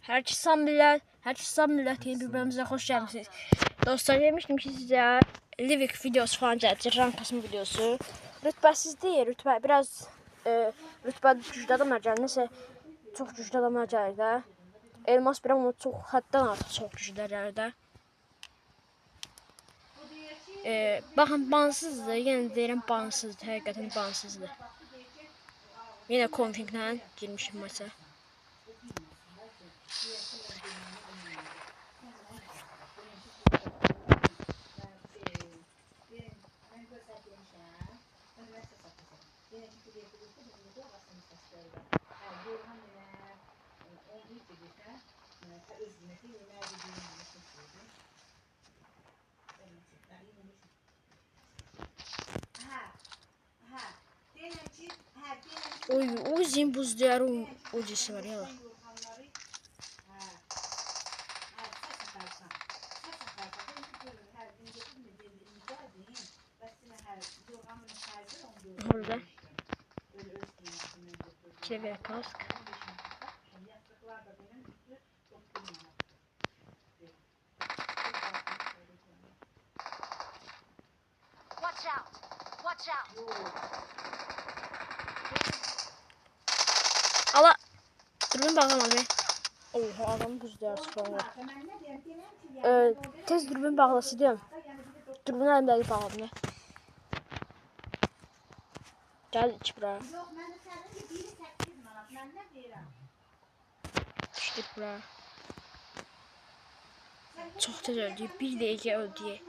Herkese millət yeni bir bölümümüzə xoş gəlmisiniz. Dostlar, demişdim ki sizə Livik videosu falan gələcək, rank kasma videosu. Rütbəsiz deyil, rütbə biraz rütbə güclü adamlar gəlir, nəsə çox güclü adamlar gəlir də. Elmas bir amma çox həddən artıq çox güclülər gəlir də. Baxın, bansızdır, yenə deyirəm bansızdır, həqiqətən bansızdır. Yenə konfiglə girmişim maça. Oy, uzun buzluyor ucusu var ya. Burada. Çevir kask. Watch out! Watch out! Allah. Dürbün bağlamadı. Oha, adam buzluyor sonra. Tez dürbün bağlası diyorum. Dürbün elimdəki bağladım. Gel iç buraya. İşte buraya. Çok tez öldü. Bir dəqiqə öldü.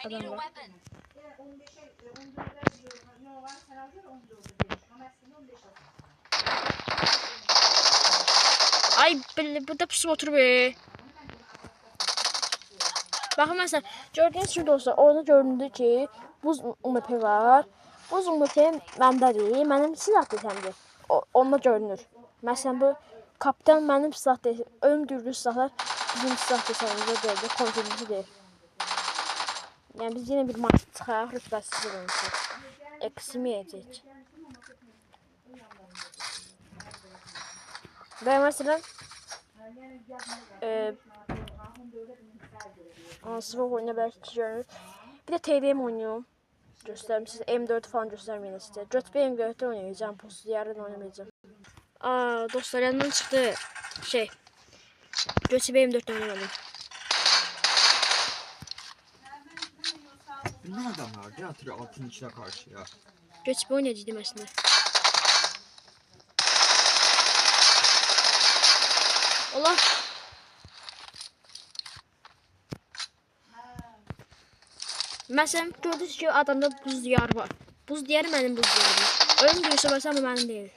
Adam var. Ay, burada pusu otur be. Bakın mesela gördüğünüz gibi dostlar, orada göründü ki buz UMP var. Buz UMP məndədir. Mənim silah desəmdir. Onda görünür. Məsələn bu kapitan mənim silah desəm. Ömdürlü silahlar bizim silah desəmizdə deyil. Konfigimizi deyil. Yani biz yine bir maç çıxaraq rütbəsiz olmuşuq. Eksiməyəcək. Və məsələn Ansızlıq oyuna belki görünür. Bir de TDM oynuyorum. Göstereyim size. M4 falan göstermeyin size. Göt bir M4 oynayacağım. Poslu yerden oynamayacağım. Dostlar, yanından çıktı şey. Göt bir M4 oynamadım. Ne adamlar ya atıyor altın içine karşı ya. Göt bir oynayacağım aslında. Allah. Məsələn, gördünüz ki, adamda buz diyarı var. Buz diyarı mənim buz diyarım. Ölüm duyursa bəsəm, bu mənim deyil.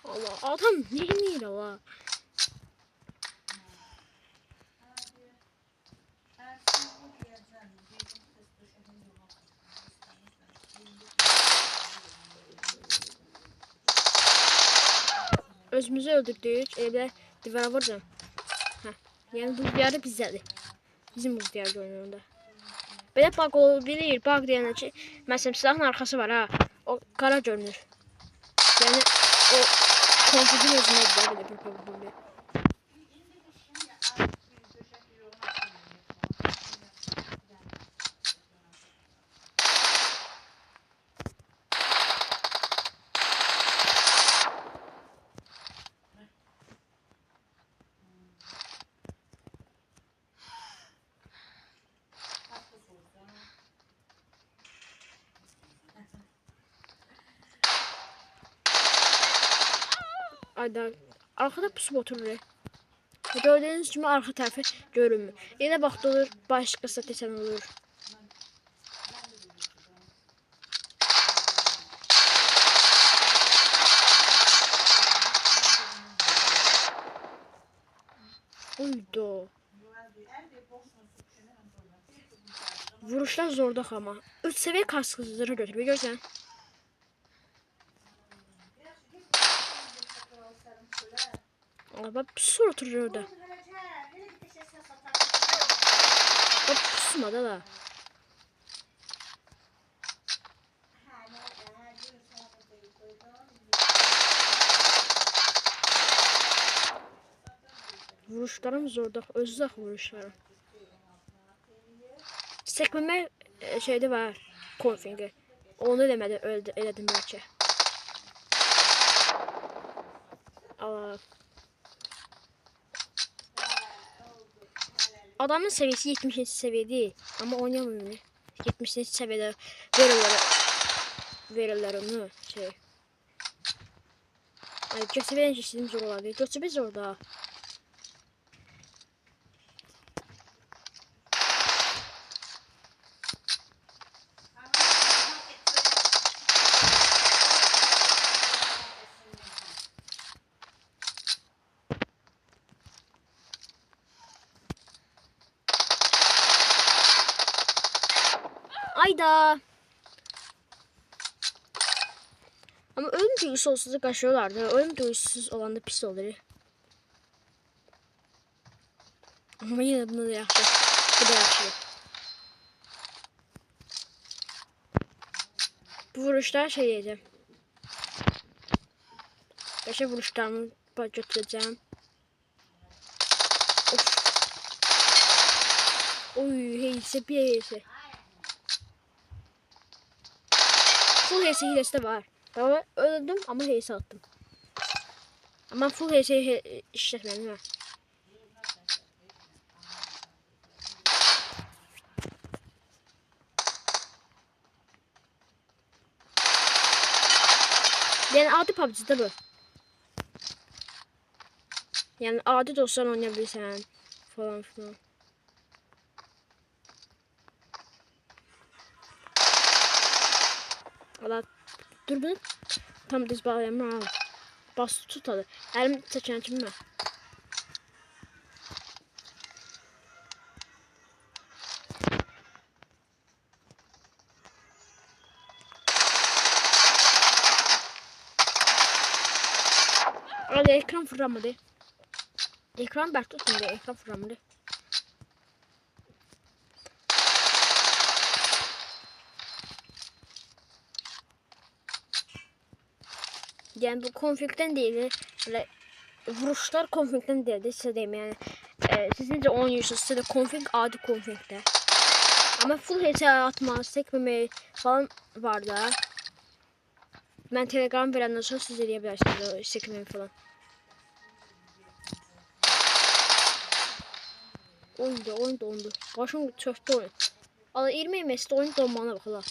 Allah, adam ne inir Allah. Özümüzü öldürdük. Evde divara vuracağım. Yani buz diyarı bizdədir. Bizim buz diyarı oyununda. Belə bug olabilir. Bug deyənə ki, məsələn silahın arkası var ha. O qara görünür. Yani o konfigin özünədir belə bir problem. Ayda arkada pusu oturur. Gördüğünüz gibi arka tarafı görünmür. Yine vaxt olur, başqası desəm olur. Uydu. Vuruşlar zorda ama. 3 seviye kaskızları götürüyor. Görsen. Bak pusur oturuyor orada. Bak pusmadı da. Vuruşlarım zorda. Özlük vuruşlarım. Sekmeme şeyde var. Konfingi. Onu demədi, elədim bəlkə. Allah. Adamın seviyesi 70. seviye değil. Ama oynamıyor. 70. seviyede verirler onu. Şey. Yani götürmeden geçtiğim zor olabilir. Götürmez zor daha. Ayda. Ama ölüm duygusu olsa da kaçıyorlardı. Ölüm duygusuz olan da pis olur. Ama yine bunu da yaptı. Bu da yaptı. Bu vuruşlar şey diyeceğim. Başka vuruşlarımı götüreceğim. Of. Oy heyse bir heyse. Full heyse hilesi de var. Ben öldüm ama heyse attım. Ama full heyse işletmedim ha. Yani adi PUBG'de bu. Yani adi dostlar oynayabilirsen falan filan. Valla dur bunu tam düz bağlayamam ha. Bas tut hadi. Elim seçen kim mi? Hadi ekran fırlamadı. Ekran bak tutun diye ekran fırlamadı. Yani bu konflikten değil. Böyle vuruşlar konflikten değil. Size diyeyim yani. Sizin de oynuyorsunuz. Size de konflik adi konflikte. Ama full HS atma, sekmeme falan var da. Ben Telegram verenden sonra siz izleyebilirsiniz o sekmeme falan. Oyun dondu. Başım çöktü oyun. Ala 20 MS'de oyun donmağına bak hala.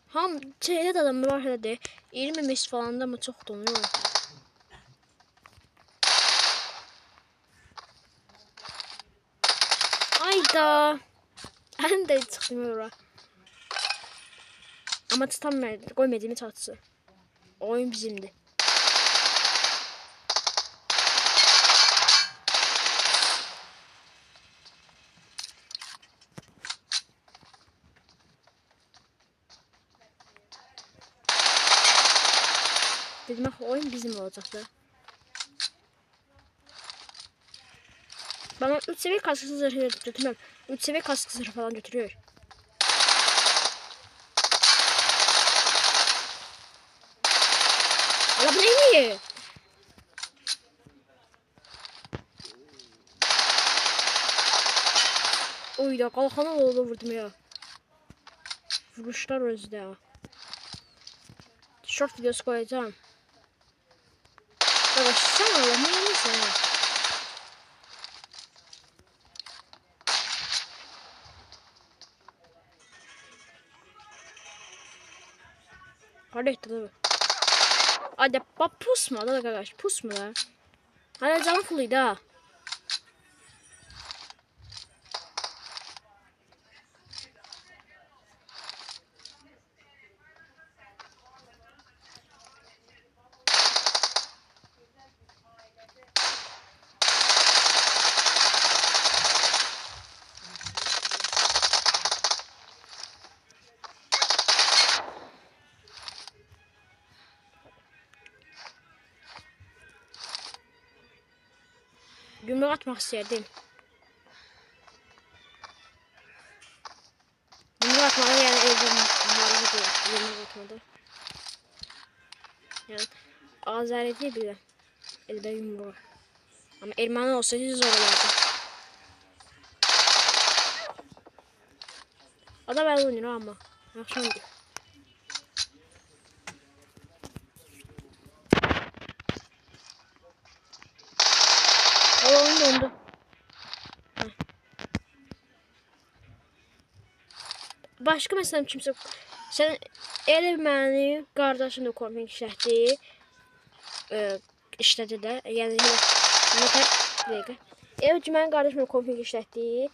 Ham şeyde de adamlar var herhalde. 20 MS falan da ama çok donuyor. Ayda. Ben de çıktım oraya. Ama tutamıyorum. Koymadığımı tatsı. Oyun bizimdi. Dedim oyun bizim olacaktı. Bana 3 seviye kaskı zırhı götürmem. 3 seviye kaskı zırhı falan götürüyor. Allah bu neydi? Oy da kalkana oldu vurdum ya. Vuruşlar özde ya. Short videosu koyacağım. Bak sen Allah neyse. Hadi tabii. Hadi bak pusma da arkadaş pusma da. Hala canım fulluydu ha. Yumruq atmaq istəyərdim. Yumruq atmağı yəni evdə maraqlıdır. Yumruq atmadı. Yəni Azəri deyə bilirəm. Elbə yumruq. Amma erməni olsa zor olardı. Adam əli oynayır amma. Yaxşı oynayır. Oyun dondu. Başqa məsələn kimsə sən elə məni qardaşım da konfig işlətdi. İşlədi də. Yəni nətər dəqiqə. Elə ki mənim qardaşım da konfig işlətdi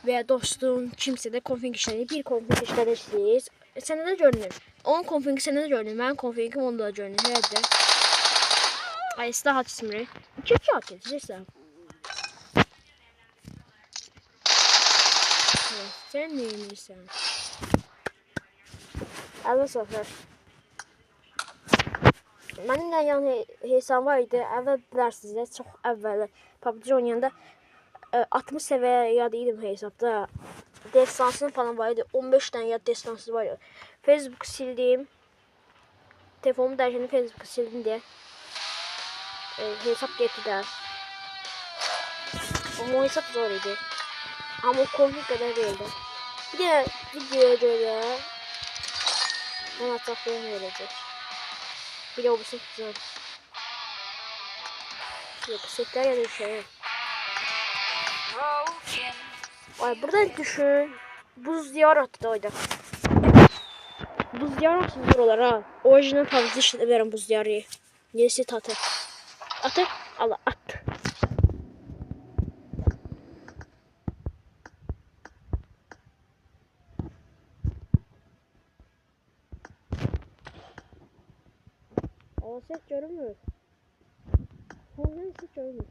və dostum kimsə də konfig işlədi. Bir konfig işlədirsiniz. Sənə də görünür. Onun konfigi sənə də görünür. Mənim konfigim onda da görünür. Hədə. Ay silah açmır. İki açacaqsan. Sen ne yemirsən? Əvvəl səfər. Mənim də yəni hesabım var idi. Əvvəl bilərsiniz də çox əvvəl PUBG oynayanda 60 səviyyə yad idim hesabda. Destansım falan var idi. 15 dənə yad destansı var idi. Facebook sildim. Telefonumu dərkəndə Facebook sildim deyə. Hesab getdi də. Amma o hesab zor idi. Amma o konfig qədər değildi. Bir de videoya göre ben ataklarını verecek. Bir de o bu setler. Yok setler ya da şey. Ay buradan düşün. Buz diyar attı oyda. Buz diyar attı buralar ha. Orijinal tarzı işte veren buz diyarı. Neyse tatı. Atı. Allah attı. O ses görünmür. Ondan ses görünmür.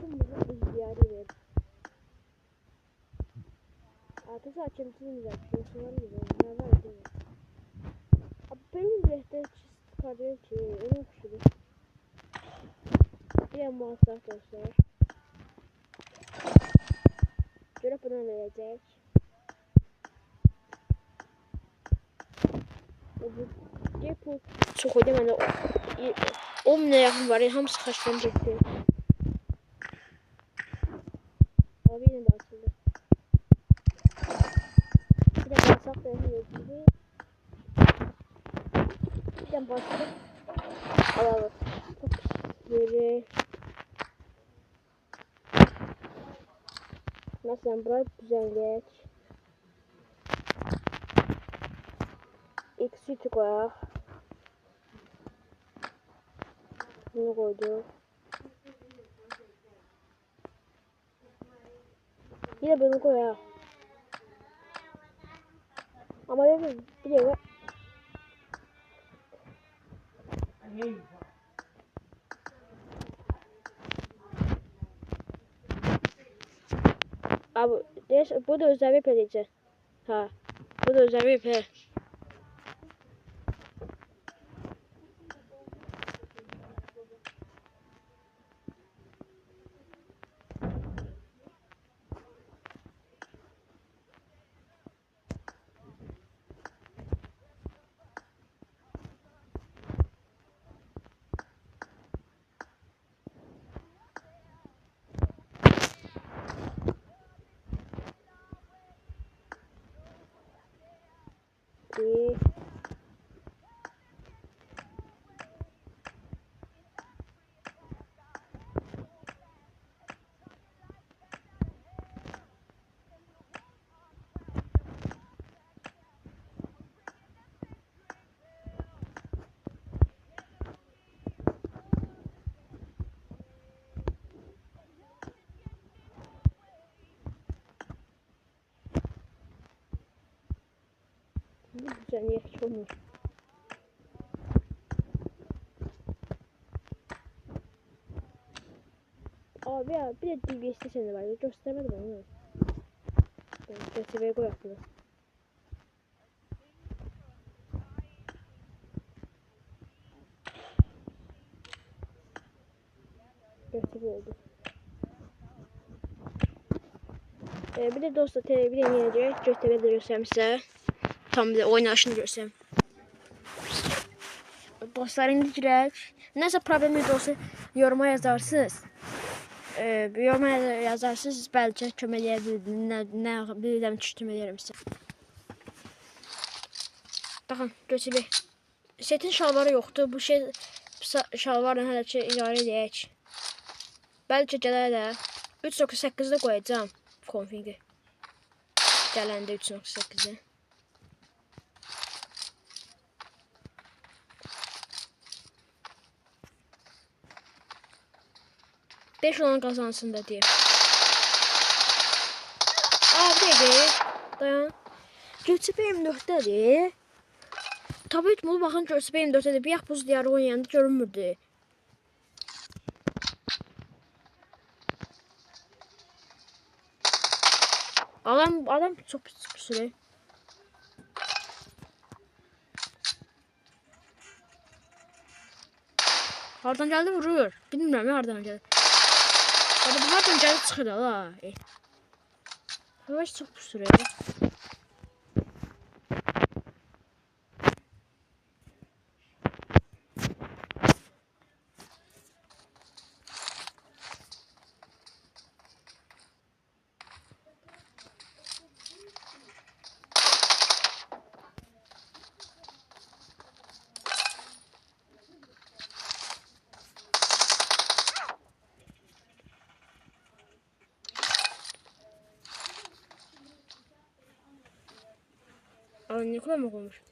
Şimdi bu ziyade ver. Artık açımsız yapıyor. Sonra güzel. Ne var değil mi? Abi benim rehber çıkarıyor ki. Öyle kuşudur. Bir muhasebe arkadaşlar. Şöyle bunu verecek. Bu çok ödem hani 10 ne yakın var ya hamısı kaçlanacaktı. Abi yine de açıldı. Bir de basak da yapıyoruz. Bir de basak alalım. Böyle mesela burayı düzenleyek. Eksi koyak. Bunu koyduk. Yine bunu koyak. Ama dedim bir de abi bu da özel bir pelici. Ha. Bu da özel bir pe. İyi. Bu güzel yer olmuş. Abi ya bir de DBS'de seni var. Göstermedim onu. Ben CSGO yaptım. götürüldü. Bir de dostlar televizyon yenileyecek. Götürüldü göstermişler. Tam bir de oynayışını göstereyim. Dostlar indi girək. Nəsə probleminiz olsa yoruma yazarsınız. Yoruma yazarsınız. Bəlkə kömək edə bilirim. Nə bilirəm ki, kömək edərəm sizə. Baxın, götürək. Setin şalvarı yoxdur. Bu şey şalvarla hələ ki idarə edək. Bəlkə gələr də 3.8-də qoyacağam konfigi. Gələndə 3.8-də. Beş olan kazansın da diye. Bir dakika. Dayan. Göçüp M4'dədir. Tabi etmeli baxın göçüp M4'dədir. Bir yax buz diyarı oynayanda görünmürdü. Adam çok pis süre. Hardan geldi vurur. Bilmiyorum ya hardan geldi. Hadi bu hardan geldi çıxır la. Yavaş çok pis süre. Ne kadar mı olmuş?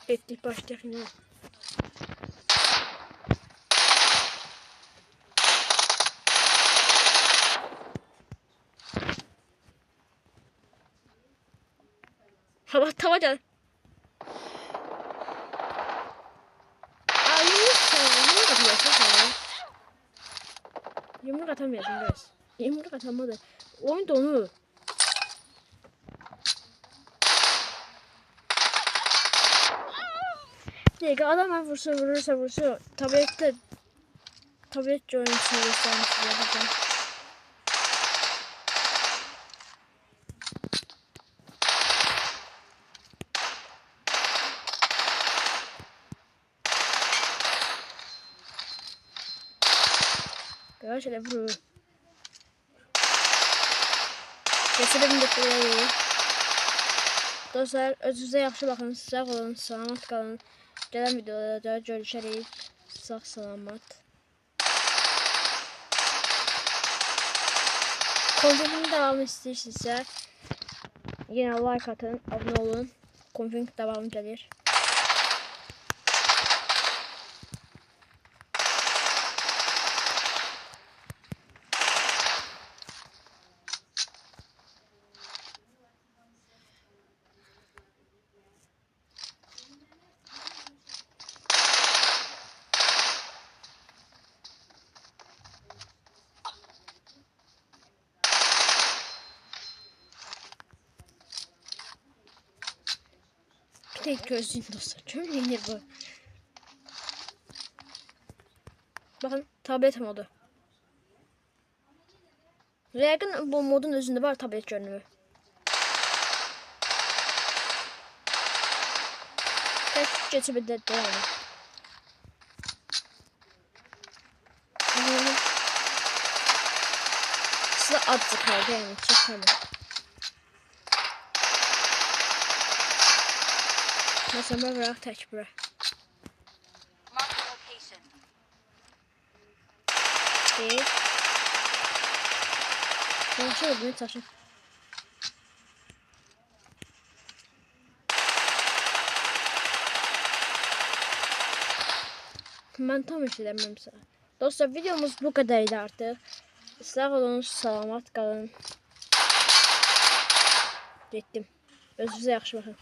Ettik başlayalım yine. Hava tava gel. Yumruk atamıyorsun guys. Yumruk atamadı. Oyun donu. Diye adam ben vursa tablette oyuncusu göstermişler bakın. Şöyle vurur. Keselim de burayı. Dostlar özünüze yaxşı baxın, sağ olun, salamat qalın. Gələn videoda görüşərik. Sağ salamat. Konfigin devamı istəyirsinizsə yine like atın, abone olun. Konfig devamı gəlir. Tek gözlüğün dostlar. Çok yenir bu. Bakın tablet modu. Yakın bu modun özünde var tablet görünümü. Tek geçip bir de devam. Size azıcık kaldı yani. Çıkalım. Mesela bırak tek bırak. Mark the location. Bir. Yaxşı öldürməyə çalışın. Mən tam eşidəmirəmsə. Dostlar, videomuz bu qədər idi artıq. Sağ olun, salamat qalın. Getdim. Özünüzə yaxşı baxın.